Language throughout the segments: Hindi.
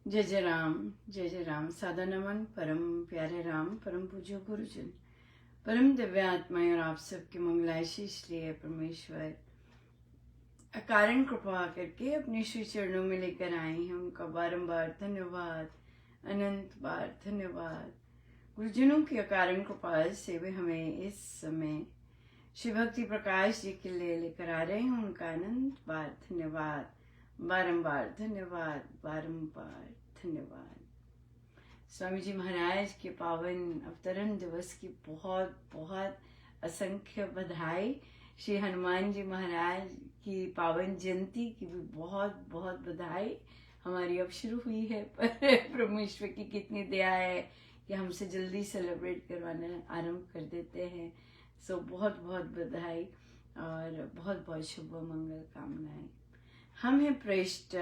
जय जय राम। सादा नमन परम प्यारे राम, परम पूज्य गुरुजन, परम दिव्य आत्माएं और आप सबके मंगलायशी इसलिए परमेश्वर अकारण कृपा करके अपने श्री चरणों में लेकर आए हैं। उनका बारंबार धन्यवाद, अनंत बार धन्यवाद। गुरुजनों की अकारण कृपा से वे हमें इस समय शिव भक्ति प्रकाश जी के लिए लेकर आ रहे हैं। उनका अनंत बार धन्यवाद, बारंबार धन्यवाद, बारंबार धन्यवाद। स्वामी जी महाराज के पावन अवतरण दिवस की बहुत बहुत असंख्य बधाई। श्री हनुमान जी महाराज की पावन जयंती की भी बहुत बहुत बधाई। हमारी अब शुरू हुई है, पर परमेश्वर की कितनी दया है कि हमसे जल्दी सेलिब्रेट करवाना आरंभ कर देते हैं। सो बहुत बहुत बधाई और बहुत बहुत शुभ मंगल कामनाएं। हम हैं पृष्ठ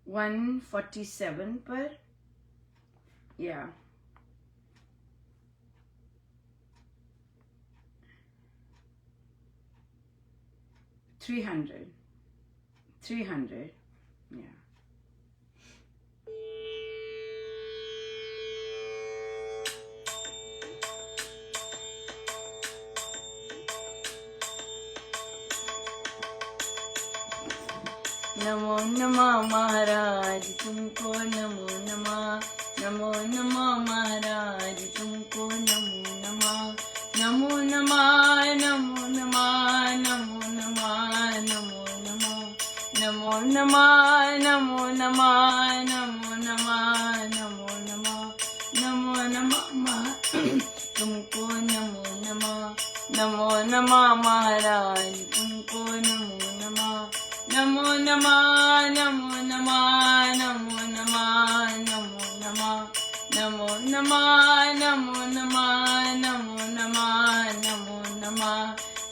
147 पर, या 300 या नमो नमः महाराज तुमको, नमो नमः, नमो नमः महाराज तुमको, नमो नमः, नमो नमः, नमो नमः, नमो नमः, नमो नमः, नमो नमः, नमो नमः, नमो नमः, नमो नमः, नमो नमः तुमको, नमो नमः, नमो नमः महाराज तुमको, नमो नमः, नमो नमः, नमो नमः, नमो नमः, नमो नमः, नमो नमः, नमो नमः, नमो नमः, नमो नमः,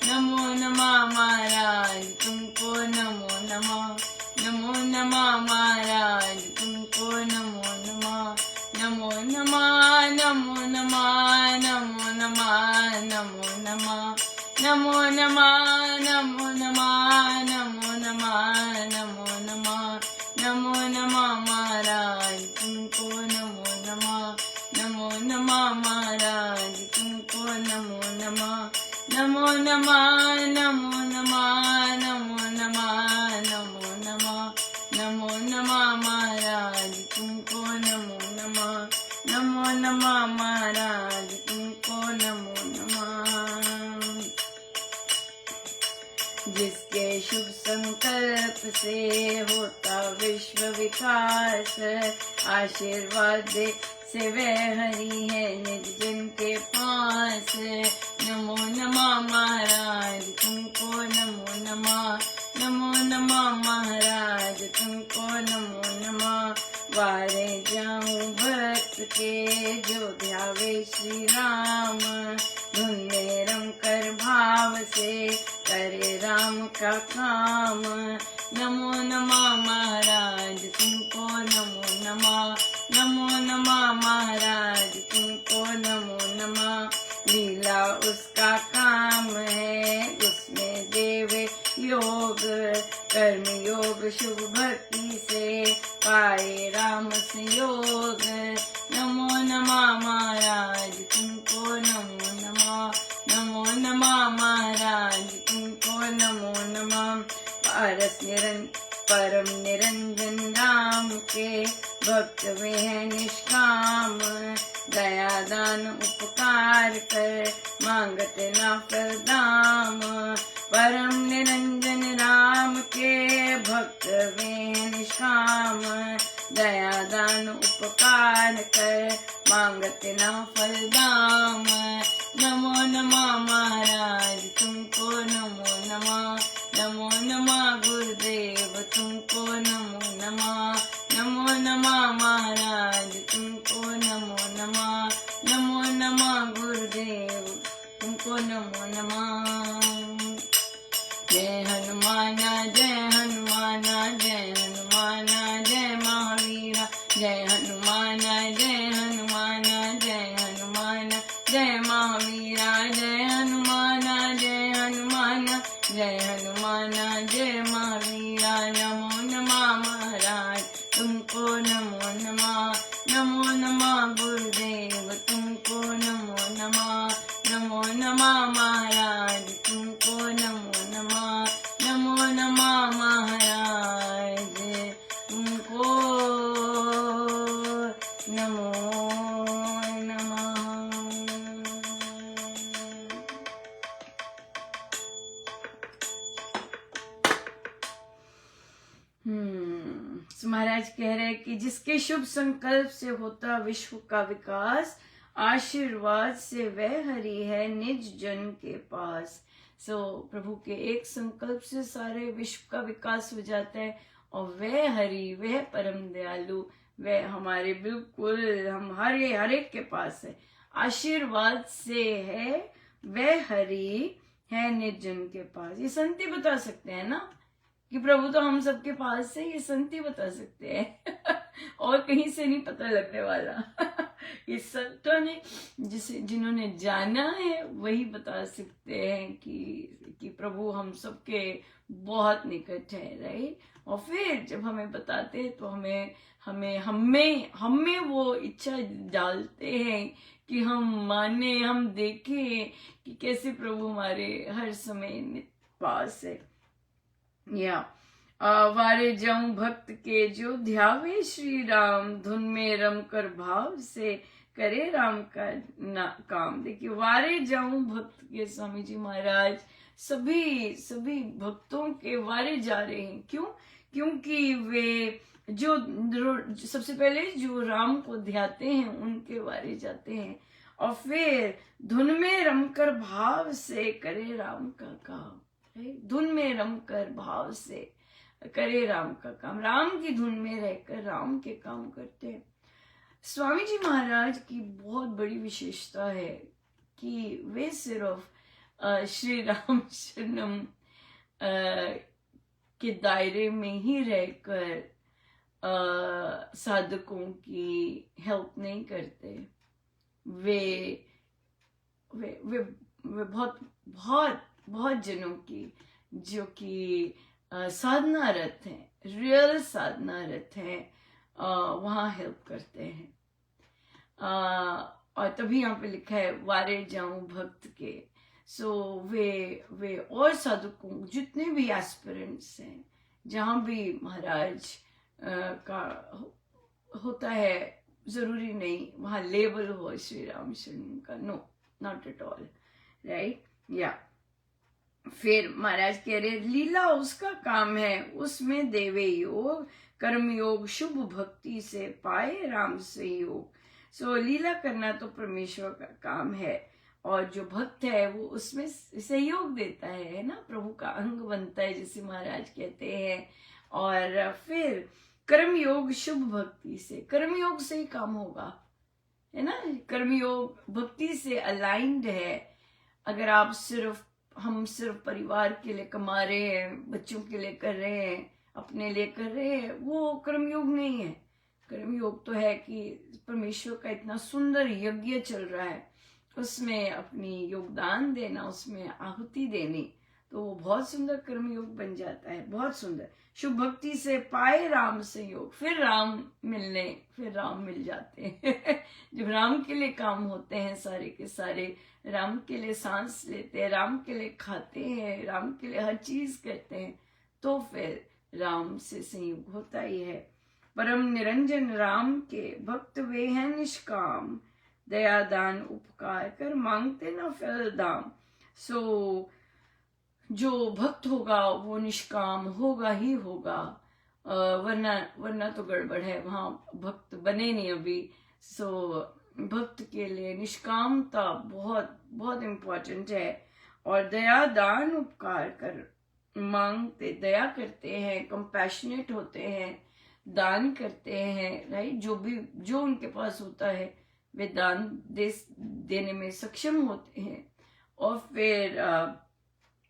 नमो नमः महाराज तुमको, नमो नमः, नमो नमः महाराज तुमको, नमो नमः, नमो नमः, नमो नमः, नमो नमः, नमो नमः, नमो नमः, नमो नमः, नमो नमः, नमो नमः, नमो नमः महाराज तुमको, नमो नमः, नमो नमः महाराज तुमको, नमो नमः, नमो नमः, नमो नमः, नमो नमः, नमो नमः, नमो नमः महाराज तुमको, नमो नमः, नमो नमः महाराज तुमको, नमो नमः। जिसके शुभ संकल्प से होता विश्व विकास, आशीर्वाद से वह हरि है निज जन के पास। नमो नमः महाराज तुमको, नमो नमः, नमो नमः महाराज तुमको, नमो नमः। वारे जाऊं भक्त के जो ध्यावे श्री राम, धुन में रम कर भाव से करे राम का काम। नमो नमः महाराज तुमको, नमो नमः, नमो नमः महाराज तुमको, नमो नमः। लीला उसका काम है उसमें देव योग, कर्म योग शुभ भक्ति से पाए राम संयोग। नमो नमः महाराज तुमको, नमो नमः, नमो नमः महाराज तुमको, नमो नमः। पारस परम निरंजन राम के भक्त वे हैं निष्काम, दया दान उपकार कर मांगते ना फल दाम। परम निरंजन राम के भक्त वे हैं निष्काम, दया दान उपकार कर मांगते ना फल दाम। नमो नमः महाराज तुमको, नमो नमः, नमो नमः गुरुदेव तुमको, नमो नमः, नमो नमः महाराज तुमको, नमो नमः, नमो नमः गुरुदेव तुमको, नमो नमः। जय हनुमान, जय हनुमान, जय हनुमान, जय महावीर, जय हनुमान, जय हनुमान, जय हनुमान, जय महावीर, जय हनुमान, जय हनुमान, जय हनुमान, जय महावीर। नमो तो महाराज कह रहे हैं कि जिसके शुभ संकल्प से होता विश्व का विकास, आशीर्वाद से वह हरि है निज जन के पास। प्रभु के एक संकल्प से सारे विश्व का विकास हो जाता है, और वह हरि, वह परम दयालु, वह हमारे बिल्कुल हम हर एक के पास है। आशीर्वाद से है वह हरि है निज जन के पास। ये संती बता सकते हैं ना कि प्रभु तो हम सबके पास है, ये संती बता सकते हैं और कहीं से नहीं पता लगने वाला ये संतों ने जिन्होंने जाना है वही बता सकते हैं कि प्रभु हम सबके बहुत निकट है, राइट। और फिर जब हमें बताते हैं तो हमें वो इच्छा डालते हैं कि हम माने, हम देखें कि कैसे प्रभु हमारे हर समय पास है। या वारे जाऊं भक्त के जो ध्यावे श्री राम, धुन में रम कर भाव से करे राम का काम। देखिए, वारे जाऊं भक्त के, स्वामी जी महाराज सभी भक्तों के वारे जा रहे हैं। क्यों? क्योंकि वे जो सबसे पहले जो राम को ध्याते हैं उनके वारे जाते हैं, और फिर धुन में रमकर भाव से करे राम का काम। धुन में रमकर भाव से करे राम का काम, राम की धुन में रहकर राम के काम करते हैं। स्वामी जी महाराज की बहुत बड़ी विशेषता है कि वे सिर्फ श्री राम शरणम के दायरे में ही रहकर साधकों की हेल्प नहीं करते। वे वे वे वे बहुत बहुत बहुत जनों की जो कि साधनारत हैं, रियल साधनारत हैं, वहाँ हेल्प करते हैं। और तभी यहाँ पे लिखा है वारे जाऊं भक्त के। वे और साधकों जितने भी एस्पिरेंट्स हैं, जहाँ भी महाराज का होता है, जरूरी नहीं वहाँ लेबल हो श्री राम शरण का, no, not at all, right. या फिर महाराज कह रहे लीला उसका काम है, उसमें देवे योग, कर्म योग शुभ भक्ति से पाए राम सहयोग। लीला करना तो परमेश्वर का काम है, और जो भक्त है वो उसमें सहयोग देता है ना, प्रभु का अंग बनता है जैसे महाराज कहते हैं। और फिर कर्म योग शुभ भक्ति से, कर्म योग से ही काम होगा, है ना। कर्म योग भक्ति से अलाइंड है। अगर आप हम सिर्फ परिवार के लिए कमा रहे हैं, बच्चों के लिए कर रहे हैं, अपने लिए कर रहे हैं, वो कर्मयोग नहीं है। कर्मयोग तो है कि परमेश्वर का इतना सुंदर यज्ञ चल रहा है, उसमें अपनी योगदान देना, उसमें आहुति देनी, तो वो बहुत सुंदर कर्मयोग बन जाता है, बहुत सुंदर। शुभ भक्ति से पाए राम संयोग, फिर राम मिल जाते हैं जब राम के लिए काम होते हैं सारे के सारे, राम के लिए सांस लेते हैं, राम के लिए खाते हैं, राम के लिए हर चीज करते हैं, तो फिर राम से संयोग होता ही है। परम निरंजन राम के भक्त वे हैं निष्काम, दया दान उपकार कर मांगते न फल दाम। जो भक्त होगा वो निष्काम होगा ही होगा, वरना तो गड़बड़ है, वहां भक्त बने नहीं अभी। भक्त के लिए निष्कामता बहुत बहुत इम्पोर्टेंट है। और दया दान उपकार कर मांगते, दया करते हैं, कंपैशनेट होते हैं, दान करते हैं, राइट। जो उनके पास होता है वे दान देने में सक्षम होते हैं। और फिर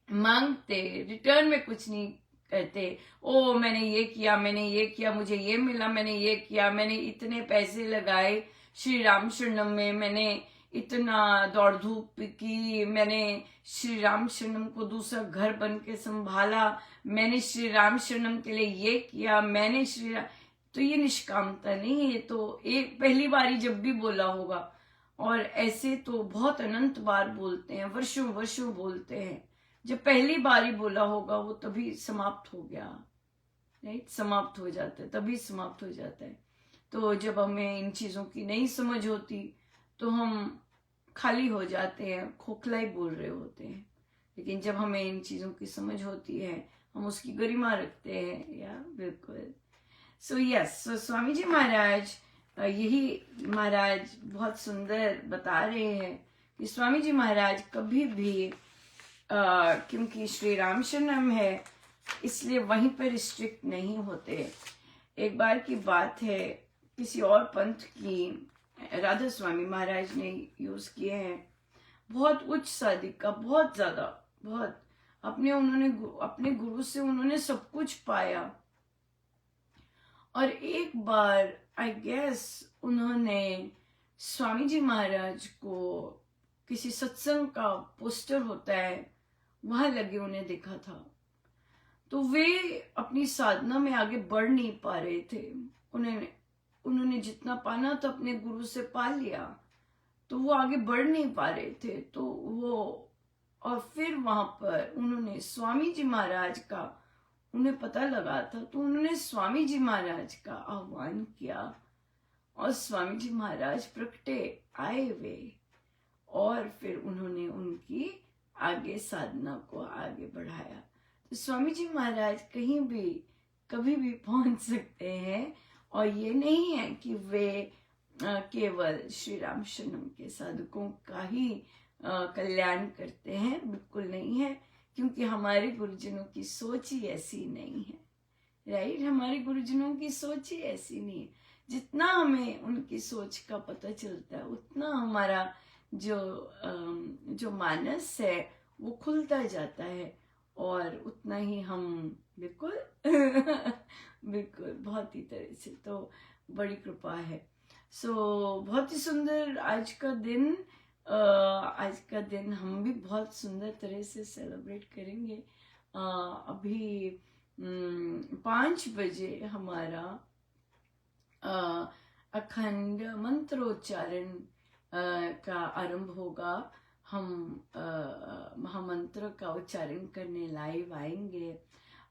मांगते, रिटर्न में कुछ नहीं कहते, ओ मैंने ये किया, मुझे ये मिला, मैंने ये किया, मैंने इतने पैसे लगाए श्री राम शरणम में, मैंने इतना दौड़ धूप की, मैंने श्री राम शरणम को दूसरा घर बन के संभाला, मैंने श्री राम शरणम के लिए ये किया, मैंने तो ये निष्कामता नहीं है। ये तो एक पहली बारी जब भी बोला होगा, और ऐसे तो बहुत अनंत बार बोलते हैं, वर्षों बोलते हैं। जब पहली बारी बोला होगा वो तभी समाप्त हो गया, राइट, समाप्त हो जाता है, तभी समाप्त हो जाता है। तो जब हमें इन चीजों की नहीं समझ होती तो हम खाली हो जाते हैं, खोखला ही बोल रहे होते हैं। लेकिन जब हमें इन चीजों की समझ होती है, हम उसकी गरिमा रखते हैं। या बिल्कुल। सो यस, सो स्वामी जी महाराज यही महाराज बहुत सुंदर बता रहे हैं कि स्वामी जी महाराज कभी भी क्योंकि श्री राम शरणम है इसलिए वहीं पर स्ट्रिक्ट नहीं होते। एक बार की बात है, किसी और पंथ की राधा स्वामी महाराज ने यूज किए हैं, बहुत उच्च साधिका, बहुत ज्यादा, बहुत अपने गुरु से उन्होंने सब कुछ पाया। और एक बार आई गेस उन्होंने स्वामी जी महाराज को किसी सत्संग का पोस्टर होता है वहां लगे उन्हें देखा था, तो वे अपनी साधना में आगे बढ़ नहीं पा रहे थे। उन्होंने जितना पाना था अपने गुरु से पा लिया, तो वो आगे बढ़ नहीं पा रहे थे। तो वो और फिर वहां पर उन्होंने स्वामी जी महाराज का, उन्हें पता लगा था, तो उन्होंने स्वामी जी महाराज का आह्वान किया और स्वामी जी महाराज प्रकटे, आए वे, और फिर उन्होंने उनकी आगे साधना को आगे बढ़ाया। तो स्वामी जी महाराज कहीं भी कभी भी पहुंच सकते हैं, और ये नहीं है कि वे केवल श्री राम शरणम के साधकों का ही कल्याण करते हैं, बिल्कुल नहीं है, क्योंकि हमारे गुरुजनों की सोच ही ऐसी नहीं है। राइट, हमारे गुरुजनों की सोच ही ऐसी नहीं है। जितना हमें उनकी सोच का पता चलता है उतना हमारा जो मानस है वो खुलता जाता है, और उतना ही हम बिल्कुल बिल्कुल बहुत ही तरह से, तो बड़ी कृपा है। सो बहुत ही सुंदर आज का दिन हम भी बहुत सुंदर तरह से सेलिब्रेट करेंगे। अभी 5 बजे हमारा अखंड मंत्रोच्चारण का आरंभ होगा। हम महामंत्र का उच्चारण करने लाइव आएंगे,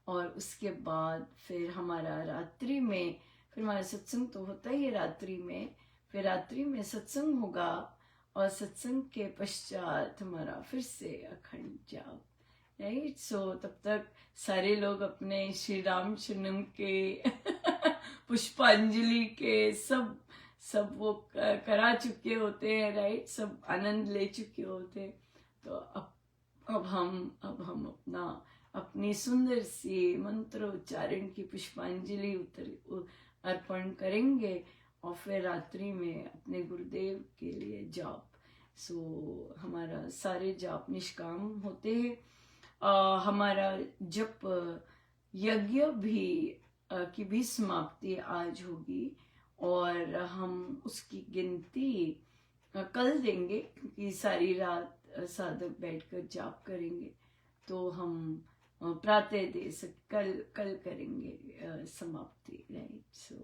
और उसके बाद फिर हमारा रात्रि में, फिर हमारा सत्संग तो होता ही है रात्रि में, फिर रात्रि में सत्संग होगा, और सत्संग के पश्चात हमारा फिर से अखंड जाप। राइट, सो तब तक सारे लोग अपने श्री राम शरणम के पुष्पांजलि के सब वो करा चुके होते हैं। राइट, सब आनंद ले चुके होते हैं। तो अब हम अपनी सुंदर सी मंत्रोच्चारण की पुष्पांजलि अर्पण करेंगे, और फिर रात्रि में अपने गुरुदेव के लिए जाप। सो हमारा सारे जाप निष्काम होते हैं। हमारा जप यज्ञ की भी समाप्ति आज होगी, और हम उसकी गिनती कल देंगे, क्योंकि सारी रात साधक बैठकर जाप करेंगे, तो हम प्रातः दे कल करेंगे समाप्ति। राइट, सो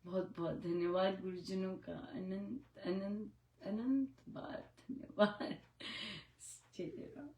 बहुत बहुत धन्यवाद गुरुजनों का, अनंत अनंत अनंत बार धन्यवाद। जय जय राम।